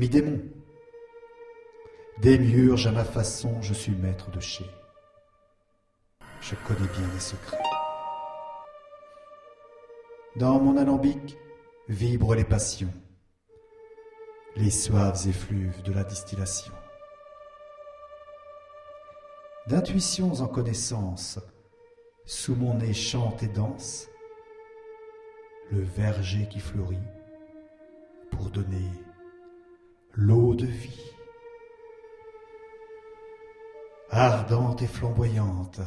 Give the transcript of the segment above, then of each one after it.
mi-démon. Démiurge à ma façon, je suis maître de chez. Je connais bien les secrets. Dans mon alambic vibrent les passions, les suaves effluves de la distillation. D'intuitions en connaissance, sous mon nez chante et danse le verger qui fleurit pour donner l'eau de vie. Ardente et flamboyante,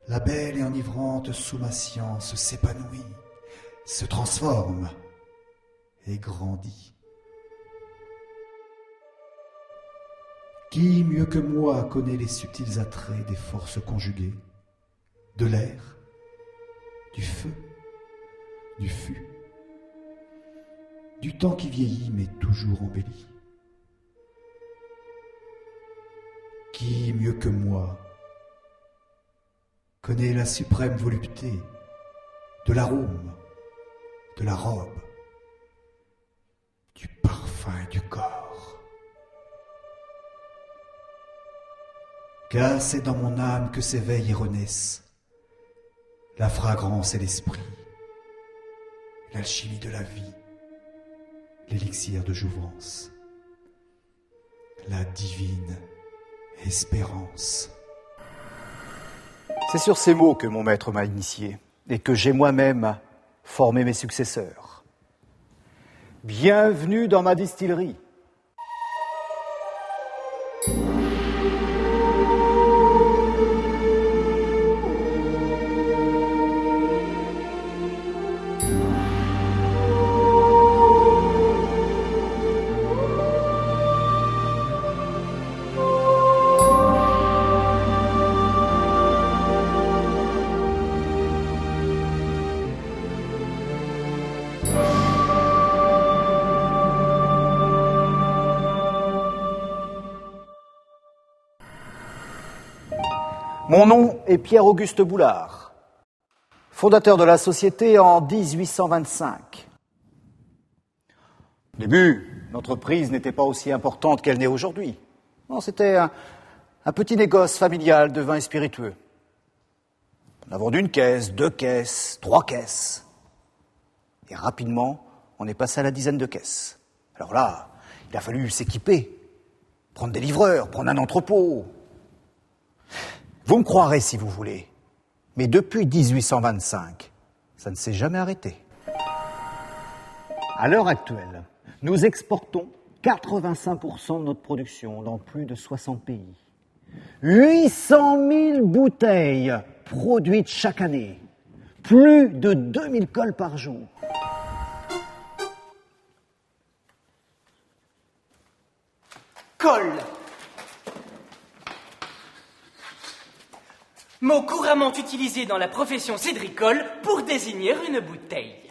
la belle et enivrante sous ma science s'épanouit, se transforme et grandit. Qui mieux que moi connaît les subtils attraits des forces conjuguées, de l'air, du feu, du fût, du temps qui vieillit mais toujours embellit. Qui mieux que moi connaît la suprême volupté de l'arôme, de la robe, du parfum et du corps. Car c'est dans mon âme que s'éveillent et renaissent la fragrance et l'esprit, l'alchimie de la vie, l'élixir de jouvence, la divine espérance. C'est sur ces mots que mon maître m'a initié et que j'ai moi-même formé mes successeurs. Bienvenue dans ma distillerie. Mon nom est Pierre-Auguste Boulard, fondateur de la société en 1825. Au début, l'entreprise n'était pas aussi importante qu'elle n'est aujourd'hui. Non, c'était un petit négoce familial de vins et spiritueux. On a vendu une caisse, 2 caisses, 3 caisses. Et rapidement, on est passé à la dizaine de caisses. Alors là, il a fallu s'équiper, prendre des livreurs, prendre un entrepôt. Vous me croirez si vous voulez, mais depuis 1825, ça ne s'est jamais arrêté. À l'heure actuelle, nous exportons 85% de notre production dans plus de 60 pays. 800 000 bouteilles produites chaque année, plus de 2000 cols par jour. Colle. Mot couramment utilisé dans la profession cédricole pour désigner une bouteille.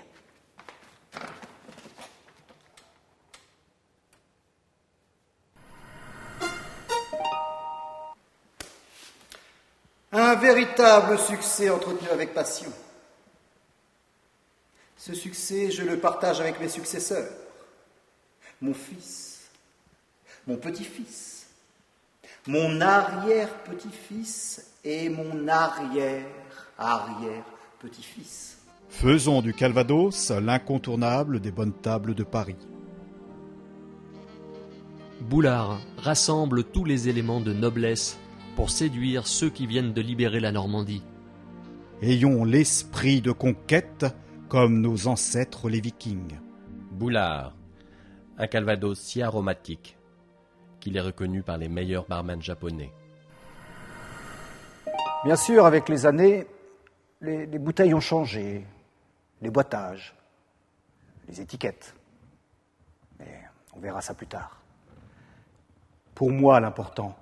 Un véritable succès entretenu avec passion. Ce succès, je le partage avec mes successeurs. Mon fils, mon petit-fils, mon arrière-petit-fils et mon arrière-arrière-petit-fils. Faisons du Calvados l'incontournable des bonnes tables de Paris. Boulard rassemble tous les éléments de noblesse pour séduire ceux qui viennent de libérer la Normandie. Ayons l'esprit de conquête comme nos ancêtres les Vikings. Boulard, un Calvados si aromatique qu'il est reconnu par les meilleurs barman japonais. Bien sûr, avec les années, les bouteilles ont changé, les boîtages, les étiquettes. Mais on verra ça plus tard. Pour moi, l'important,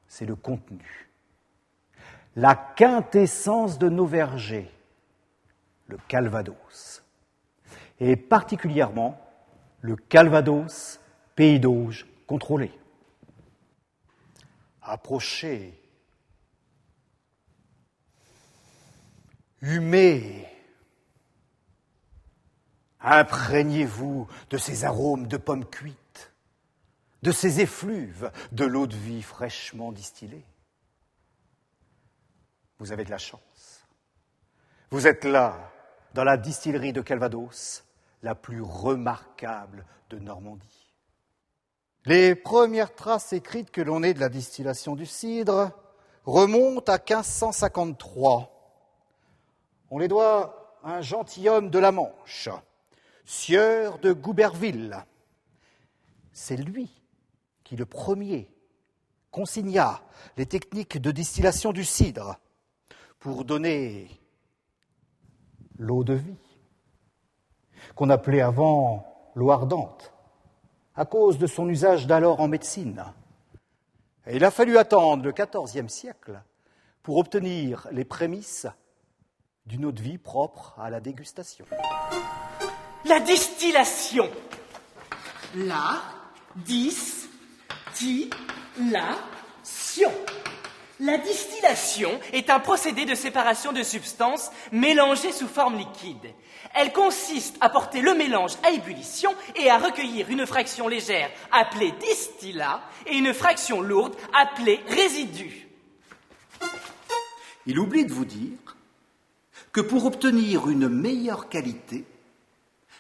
c'est le contenu. La quintessence de nos vergers, le Calvados. Et particulièrement, le Calvados, pays d'Auge contrôlé. Approchez. Humez. Imprégnez-vous de ces arômes de pommes cuites, de ces effluves de l'eau de vie fraîchement distillée. Vous avez de la chance. Vous êtes là, dans la distillerie de Calvados, la plus remarquable de Normandie. Les premières traces écrites que l'on ait de la distillation du cidre remontent à 1553. On les doit à un gentilhomme de la Manche, sieur de Gouberville. C'est lui qui, le premier, consigna les techniques de distillation du cidre pour donner l'eau de vie, qu'on appelait avant l'eau ardente, à cause de son usage d'alors en médecine. Et il a fallu attendre le XIVe siècle pour obtenir les prémices d'une eau de vie propre à la dégustation. La distillation. La, Distillation. La distillation est un procédé de séparation de substances mélangées sous forme liquide. Elle consiste à porter le mélange à ébullition et à recueillir une fraction légère appelée distillat et une fraction lourde appelée résidu. Il oublie de vous dire que pour obtenir une meilleure qualité,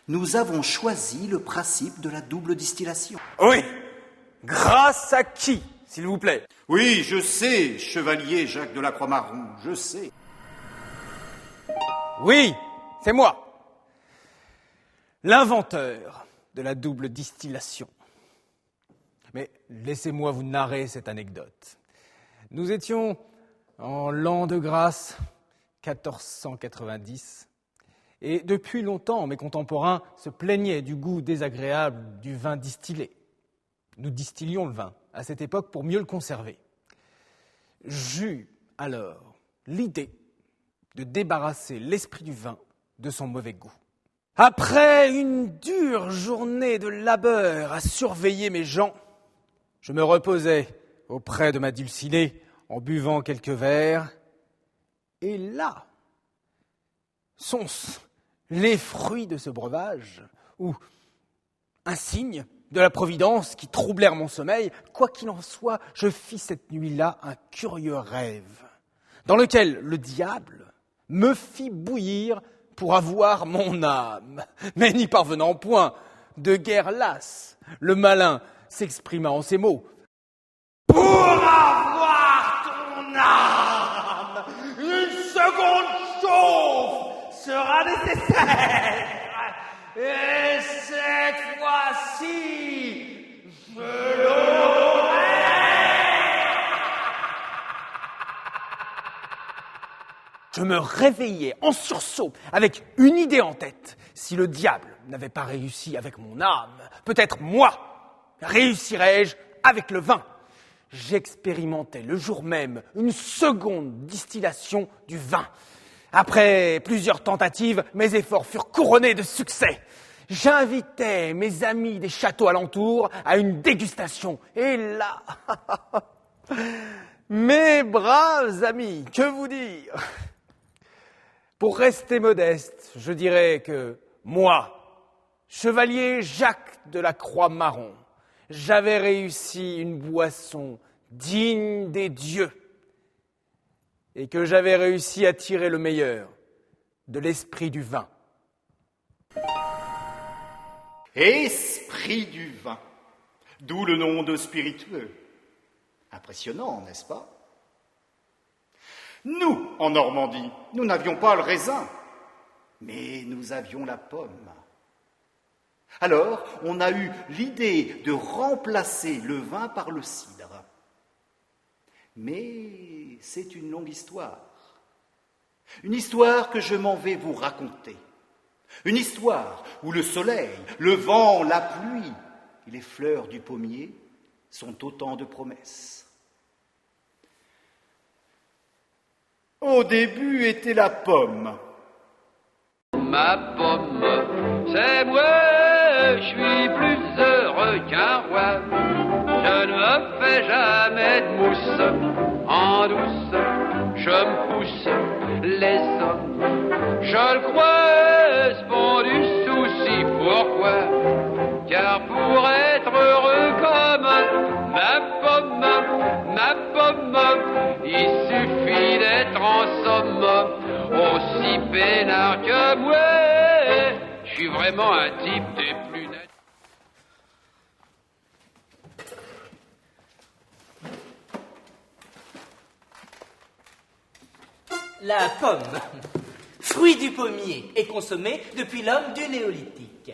nous avons choisi le principe de la double distillation. Oui. Grâce à qui, s'il vous plaît? Oui, je sais, chevalier Jacques de la Croix-Marron, je sais. Oui, c'est moi. L'inventeur de la double distillation. Mais laissez-moi vous narrer cette anecdote. Nous étions en l'an de grâce 1490, et depuis longtemps mes contemporains se plaignaient du goût désagréable du vin distillé. Nous distillions le vin à cette époque pour mieux le conserver. J'eus alors l'idée de débarrasser l'esprit du vin de son mauvais goût. Après une dure journée de labeur à surveiller mes gens, je me reposais auprès de ma dulcinée en buvant quelques verres, et là sont-ce les fruits de ce breuvage, ou un signe de la Providence qui troublèrent mon sommeil. Quoi qu'il en soit, je fis cette nuit-là un curieux rêve, dans lequel le diable me fit bouillir pour avoir mon âme. Mais n'y parvenant point, de guerre lasse, le malin s'exprima en ces mots. « Pour avoir ton âme, une seconde chauffe sera nécessaire. Et cette fois-ci, je l'aurai. » Je me réveillai en sursaut avec une idée en tête. Si le diable n'avait pas réussi avec mon âme, peut-être moi réussirais-je avec le vin. J'expérimentai le jour même une seconde distillation du vin. Après plusieurs tentatives, mes efforts furent couronnés de succès. J'invitai mes amis des châteaux alentours à une dégustation. Et là, mes braves amis, que vous dire? Pour rester modeste, je dirais que moi, chevalier Jacques de la Croix-Marron, j'avais réussi une boisson digne des dieux et que j'avais réussi à tirer le meilleur de l'esprit du vin. Esprit du vin, d'où le nom de spiritueux. Impressionnant, n'est-ce pas? Nous, en Normandie, nous n'avions pas le raisin, mais nous avions la pomme. Alors, on a eu l'idée de remplacer le vin par le cidre. Mais c'est une longue histoire. Une histoire que je m'en vais vous raconter. Une histoire où le soleil, le vent, la pluie et les fleurs du pommier sont autant de promesses. Au début était la pomme. Ma pomme, c'est moi, je suis plus heureux qu'un roi. Je ne me fais jamais de mousse, en douce, je me pousse les hommes. Je le crois, c'est pas du souci, pourquoi? Car pour être heureux comme ma pomme. Il suffit d'être en somme aussi peinard que moi. Je suis vraiment un type des plus nets. La pomme, fruit du pommier, est consommée depuis l'homme du néolithique.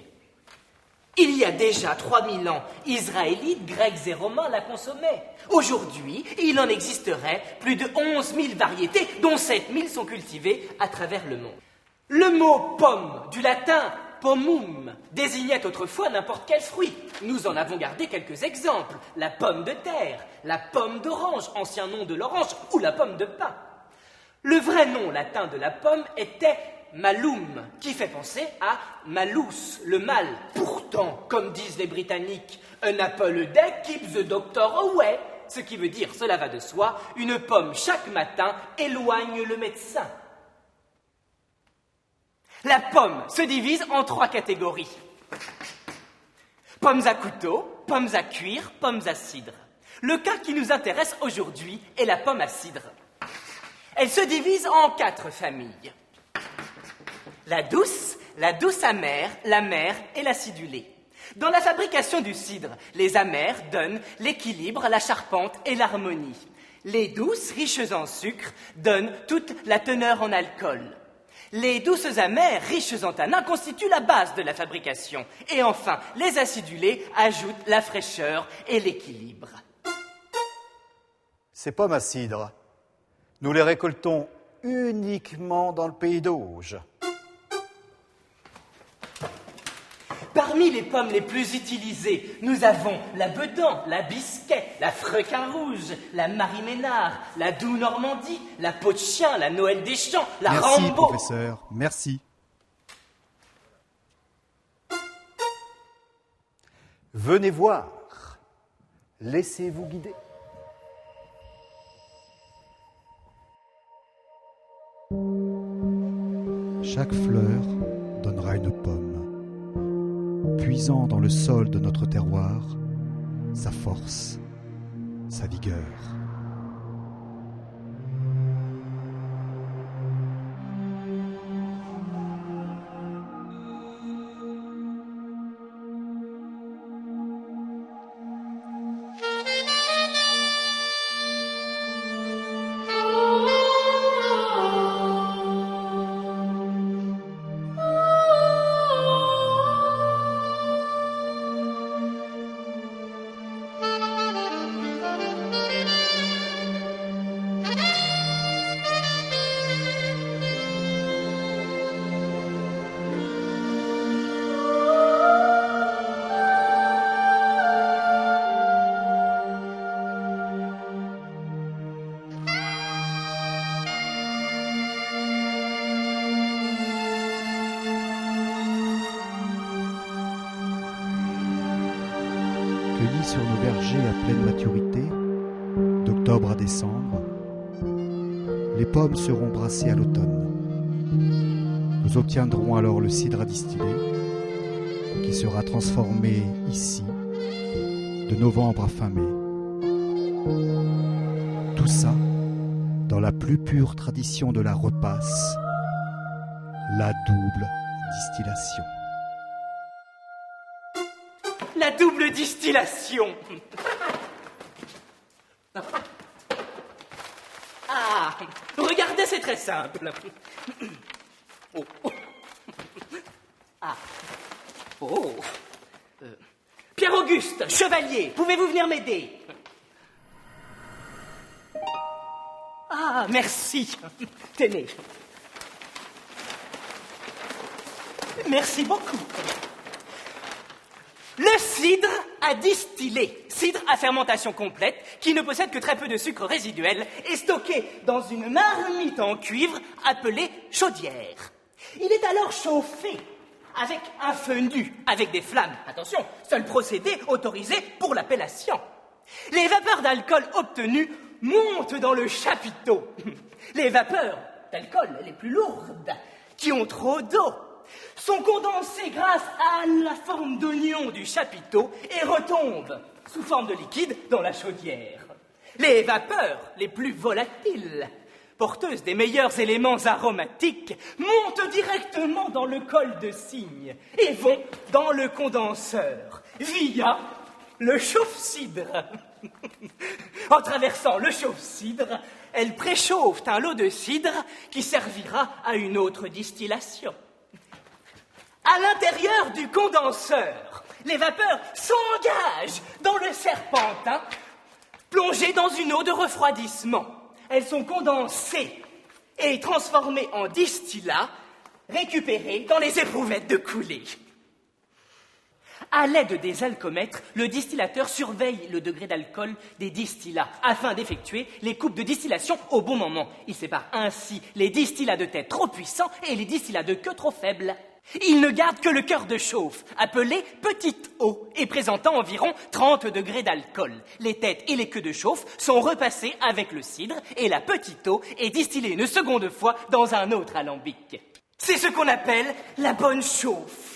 Il y a déjà 3000 ans, Israélites, Grecs et Romains la consommaient. Aujourd'hui, il en existerait plus de 11 000 variétés, dont 7 000 sont cultivées à travers le monde. Le mot pomme, du latin pomum, désignait autrefois n'importe quel fruit. Nous en avons gardé quelques exemples. La pomme de terre, la pomme d'orange, ancien nom de l'orange, ou la pomme de pin. Le vrai nom latin de la pomme était malum, qui fait penser à malus, le mal. Pourtant, comme disent les Britanniques, an apple a day keeps the doctor away, ce qui veut dire, cela va de soi, une pomme chaque matin éloigne le médecin. La pomme se divise en 3 catégories. Pommes à couteau, pommes à cuire, pommes à cidre. Le cas qui nous intéresse aujourd'hui est la pomme à cidre. Elle se divise en 4 familles. La douce amère, l'amère et l'acidulée. Dans la fabrication du cidre, les amères donnent l'équilibre, la charpente et l'harmonie. Les douces, riches en sucre, donnent toute la teneur en alcool. Les douces amères, riches en tanins, constituent la base de la fabrication. Et enfin, les acidulés ajoutent la fraîcheur et l'équilibre. Ces pommes à cidre, nous les récoltons uniquement dans le pays d'Auge. Parmi les pommes les plus utilisées, nous avons la Bedan, la Bisquet, la Frequin rouge, la Marie-Ménard, la Doux Normandie, la Peau de chien, la Noël des champs, la Merci, Rambo. professeur, merci. Venez voir, laissez-vous guider. Chaque fleur donnera une pomme, puisant dans le sol de notre terroir sa force, sa vigueur. Cueillis sur nos vergers à pleine maturité, d'octobre à décembre, les pommes seront brassées à l'automne. Nous obtiendrons alors le cidre à distiller, qui sera transformé ici, de novembre à fin mai. Tout ça dans la plus pure tradition de la repasse, la double distillation. La double distillation. Ah, regardez, c'est très simple. Oh. Ah. Oh. Pierre-Auguste, chevalier, pouvez-vous venir m'aider? Ah, merci. Tenez. Merci beaucoup. Le cidre à distiller, cidre à fermentation complète, qui ne possède que très peu de sucre résiduel, est stocké dans une marmite en cuivre appelée chaudière. Il est alors chauffé avec un feu nu, avec des flammes. Attention, seul procédé autorisé pour l'appellation. Les vapeurs d'alcool obtenues montent dans le chapiteau. Les vapeurs d'alcool les plus lourdes, qui ont trop d'eau, sont condensées grâce à la forme d'oignon du chapiteau et retombent sous forme de liquide dans la chaudière. Les vapeurs les plus volatiles, porteuses des meilleurs éléments aromatiques, montent directement dans le col de cygne et vont dans le condenseur via le chauffe-cidre. En traversant le chauffe-cidre, elles préchauffent un lot de cidre qui servira à une autre distillation. À l'intérieur du condenseur, les vapeurs s'engagent dans le serpentin, plongées dans une eau de refroidissement. Elles sont condensées et transformées en distillats, récupérés dans les éprouvettes de coulée. À l'aide des alcomètres, le distillateur surveille le degré d'alcool des distillats afin d'effectuer les coupes de distillation au bon moment. Il sépare ainsi les distillats de tête trop puissants et les distillats de queue trop faibles. Il ne garde que le cœur de chauffe, appelé petite eau, et présentant environ 30 degrés d'alcool. Les têtes et les queues de chauffe sont repassées avec le cidre et la petite eau est distillée une seconde fois dans un autre alambic. C'est ce qu'on appelle la bonne chauffe.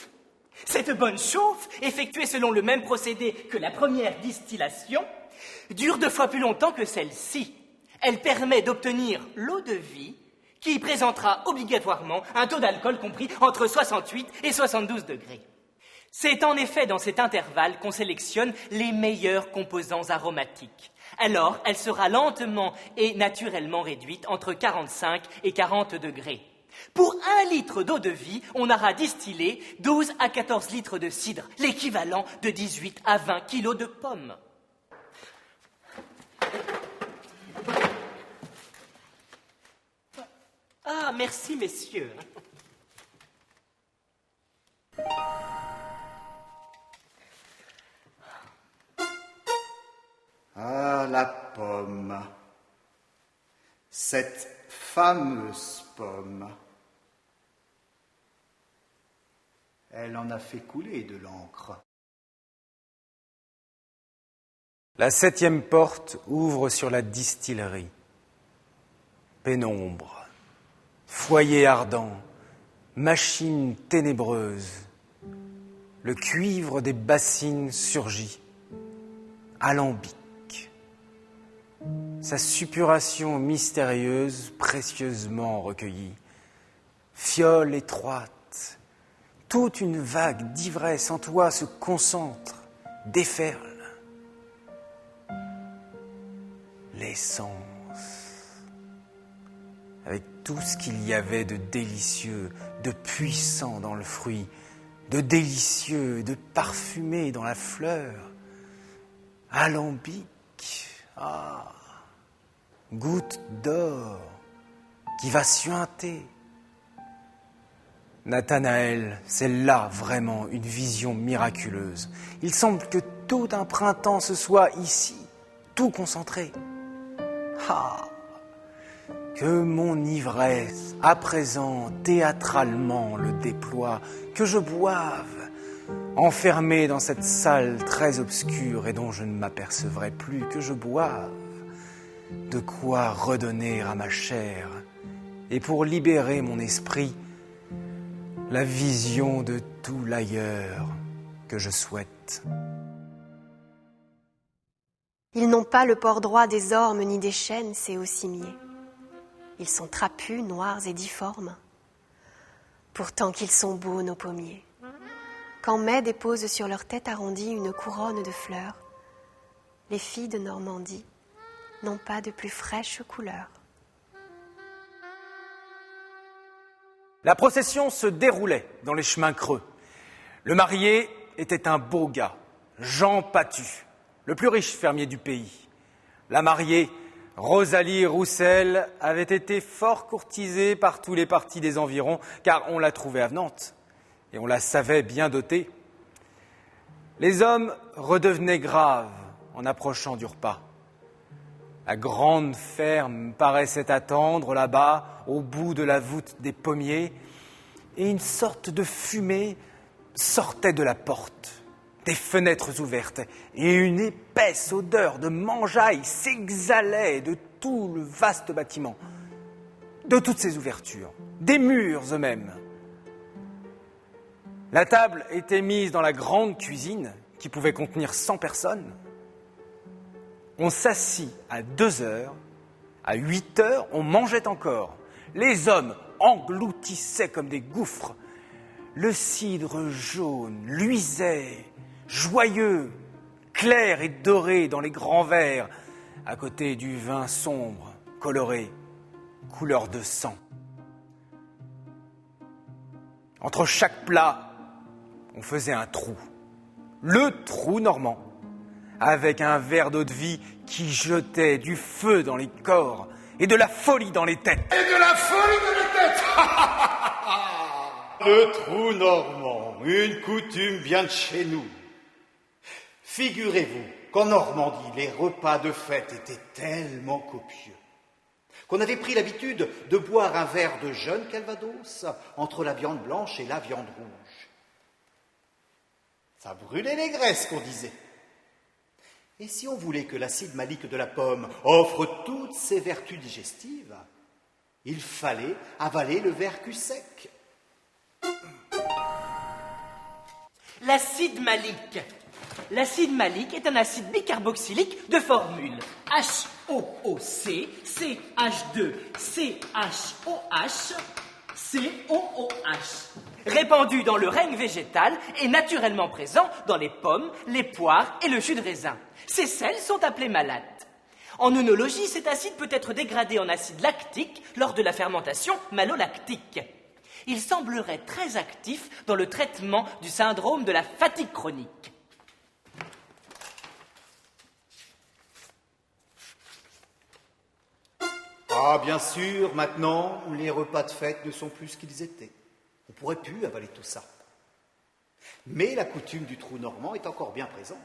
Cette bonne chauffe, effectuée selon le même procédé que la première distillation, dure 2 fois plus longtemps que celle-ci. Elle permet d'obtenir l'eau de vie qui présentera obligatoirement un taux d'alcool compris entre 68 et 72 degrés. C'est en effet dans cet intervalle qu'on sélectionne les meilleurs composants aromatiques. Alors, elle sera lentement et naturellement réduite entre 45 et 40 degrés. Pour 1 litre d'eau de vie, on aura distillé 12 à 14 litres de cidre, l'équivalent de 18 à 20 kilos de pommes. Ah, merci, messieurs. Ah, la pomme. Cette fameuse pomme. Elle en a fait couler de l'encre. La 7e porte ouvre sur la distillerie. Pénombre, foyer ardent, machine ténébreuse. Le cuivre des bassines surgit, alambic. Sa suppuration mystérieuse, précieusement recueillie. Fiole étroite, toute une vague d'ivresse en toi se concentre, déferle. L'essence, avec tout ce qu'il y avait de délicieux, de puissant dans le fruit, de délicieux, de parfumé dans la fleur. Alambic, ah, goutte d'or qui va suinter. Nathanaël, c'est là vraiment une vision miraculeuse. Il semble que tout un printemps se soit ici, tout concentré. Ah, que mon ivresse, à présent, théâtralement le déploie, que je boive, enfermé dans cette salle très obscure et dont je ne m'apercevrai plus, que je boive, de quoi redonner à ma chair, et pour libérer mon esprit, la vision de tout l'ailleurs que je souhaite. Ils n'ont pas le port droit des ormes ni des chênes, ces hauts cimiers. Ils sont trapus, noirs et difformes. Pourtant qu'ils sont beaux, nos pommiers. Quand mai dépose sur leur tête arrondie une couronne de fleurs, les filles de Normandie n'ont pas de plus fraîche couleur. La procession se déroulait dans les chemins creux. Le marié était un beau gars, Jean Patu, le plus riche fermier du pays. La mariée, Rosalie Roussel, avait été fort courtisée par tous les partis des environs, car on la trouvait avenante et on la savait bien dotée. Les hommes redevenaient graves en approchant du repas. La grande ferme paraissait attendre là-bas, au bout de la voûte des pommiers, et une sorte de fumée sortait de la porte, des fenêtres ouvertes, et une épaisse odeur de mangeaille s'exhalait de tout le vaste bâtiment, de toutes ses ouvertures, des murs eux-mêmes. La table était mise dans la grande cuisine, qui pouvait contenir 100 personnes. On s'assit à 2 heures, à 8 heures, on mangeait encore. Les hommes engloutissaient comme des gouffres. Le cidre jaune luisait, joyeux, clair et doré dans les grands verres, à côté du vin sombre, coloré, couleur de sang. Entre chaque plat, on faisait un trou, le trou normand, avec un verre d'eau-de-vie qui jetait du feu dans les corps et de la folie dans les têtes. Et de la folie dans les têtes. Le trou normand, une coutume bien de chez nous. Figurez-vous qu'en Normandie, les repas de fête étaient tellement copieux qu'on avait pris l'habitude de boire un verre de jeune calvados entre la viande blanche et la viande rouge. Ça brûlait les graisses, qu'on disait. Et si on voulait que l'acide malique de la pomme offre toutes ses vertus digestives, il fallait avaler le verre cul sec. L'acide malique. L'acide malique est un acide bicarboxylique de formule HOOC, CH2, CHOH, COOH. Répandu dans le règne végétal et naturellement présent dans les pommes, les poires et le jus de raisin. Ces sels sont appelés malates. En œnologie, cet acide peut être dégradé en acide lactique lors de la fermentation malolactique. Il semblerait très actif dans le traitement du syndrome de la fatigue chronique. Ah, bien sûr, maintenant, les repas de fête ne sont plus ce qu'ils étaient. On ne pourrait plus avaler tout ça. Mais la coutume du trou normand est encore bien présente.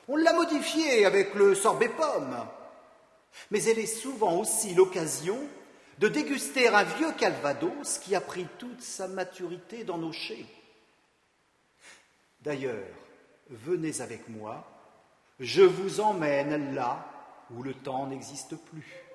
On l'a modifiée avec le sorbet pomme. Mais elle est souvent aussi l'occasion de déguster un vieux calvados qui a pris toute sa maturité dans nos chais. D'ailleurs, venez avec moi, je vous emmène là où le temps n'existe plus.